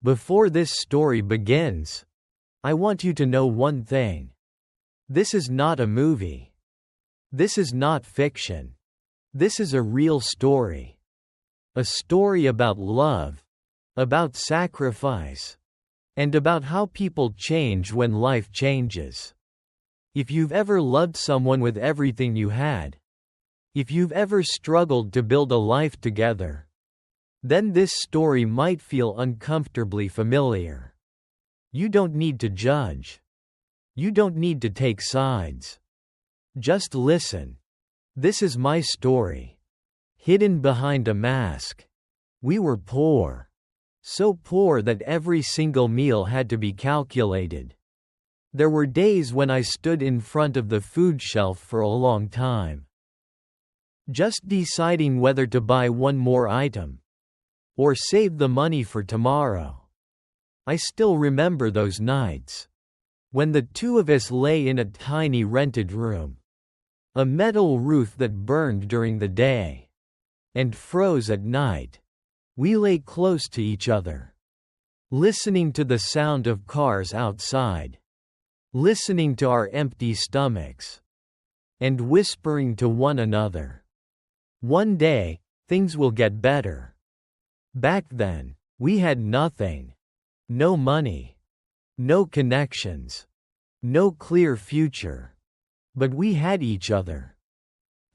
Before this story begins, I want you to know one thing. This is not a movie. This is not fiction. This is a real story. A story about love, about sacrifice, and about how people change when life changes. If you've ever loved someone with everything you had, if you've ever struggled to build a life together, then this story might feel uncomfortably familiar. You don't need to judge. You don't need to take sides. Just listen. This is my story. Hidden behind a mask. We were poor. So poor that every single meal had to be calculated. There were days when I stood in front of the food shelf for a long time, just deciding whether to buy one more item or save the money for tomorrow. I still remember those nights when the two of us lay in a tiny rented room, a metal roof that burned during the day and froze at night. We lay close to each other, listening to the sound of cars outside, listening to our empty stomachs, and whispering to one another, "One day, things will get better." Back then, we had nothing. No money. No connections. No clear future. But we had each other.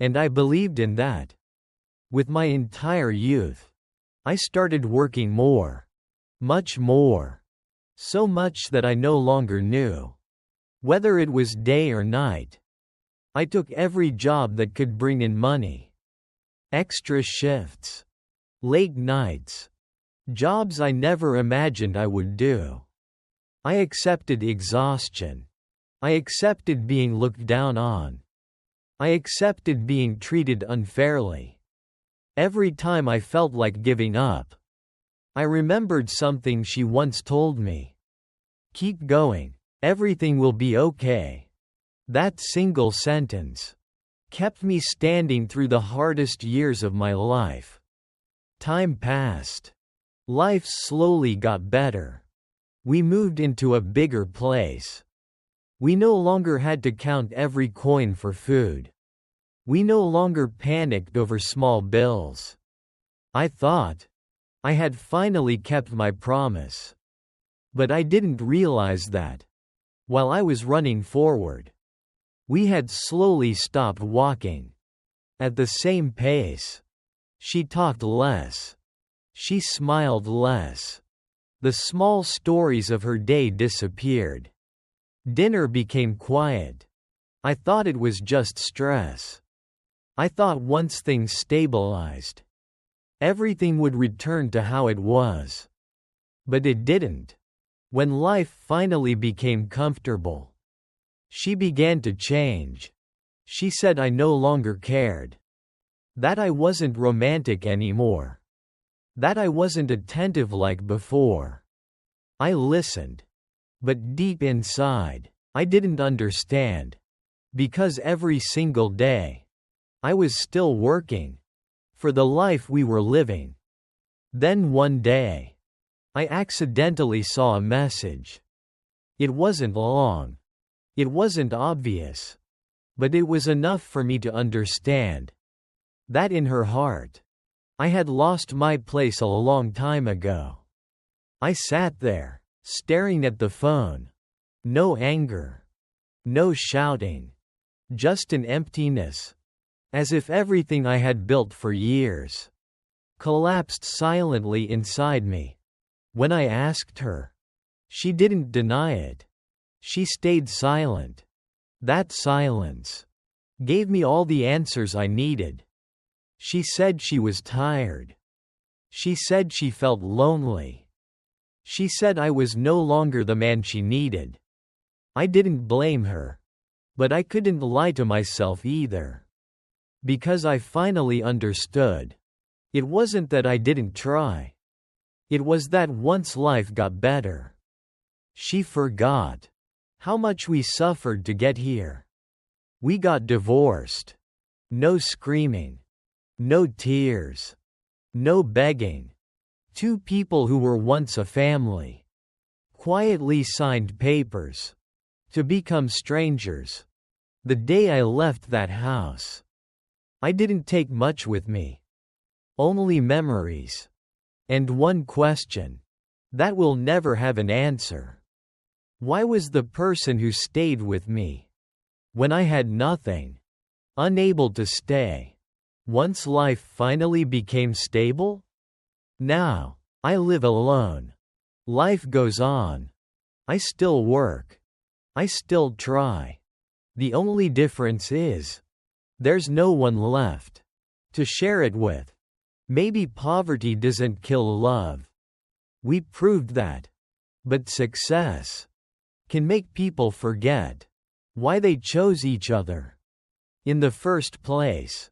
And I believed in that. With my entire youth, I started working more. Much more. So much that I no longer knew whether it was day or night. I took every job that could bring in money. Extra shifts. Late nights. Jobs I never imagined I would do. I accepted exhaustion. I accepted being looked down on. I accepted being treated unfairly. Every time I felt like giving up, I remembered something she once told me. "Keep going. Everything will be okay." That single sentence kept me standing through the hardest years of my life. Time passed. Life slowly got better. We moved into a bigger place. We no longer had to count every coin for food. We no longer panicked over small bills. I thought I had finally kept my promise. But I didn't realize that, while I was running forward, we had slowly stopped walking at the same pace. She talked less. She smiled less. The small stories of her day disappeared. Dinner became quiet. I thought it was just stress. I thought once things stabilized, everything would return to how it was. But it didn't. When life finally became comfortable, she began to change. She said I no longer cared. That I wasn't romantic anymore. That I wasn't attentive like before. I listened. But deep inside, I didn't understand. Because every single day, I was still working for the life we were living. Then one day, I accidentally saw a message. It wasn't long. It wasn't obvious. But it was enough for me to understand that in her heart, I had lost my place a long time ago. I sat there, staring at the phone. No anger. No shouting. Just an emptiness. As if everything I had built for years collapsed silently inside me. When I asked her, she didn't deny it. She stayed silent. That silence gave me all the answers I needed. She said she was tired. She said she felt lonely. She said I was no longer the man she needed. I didn't blame her. But I couldn't lie to myself either. Because I finally understood. It wasn't that I didn't try. It was that once life got better, she forgot how much we suffered to get here. We got divorced. No screaming. No tears. No begging. Two people who were once a family quietly signed papers to become strangers. The day I left that house, I didn't take much with me. Only memories. And one question that will never have an answer. Why was the person who stayed with me when I had nothing unable to stay once life finally became stable? Now, I live alone. Life goes on. I still work. I still try. The only difference is, there's no one left to share it with. Maybe poverty doesn't kill love. We proved that. But success can make people forget why they chose each other in the first place.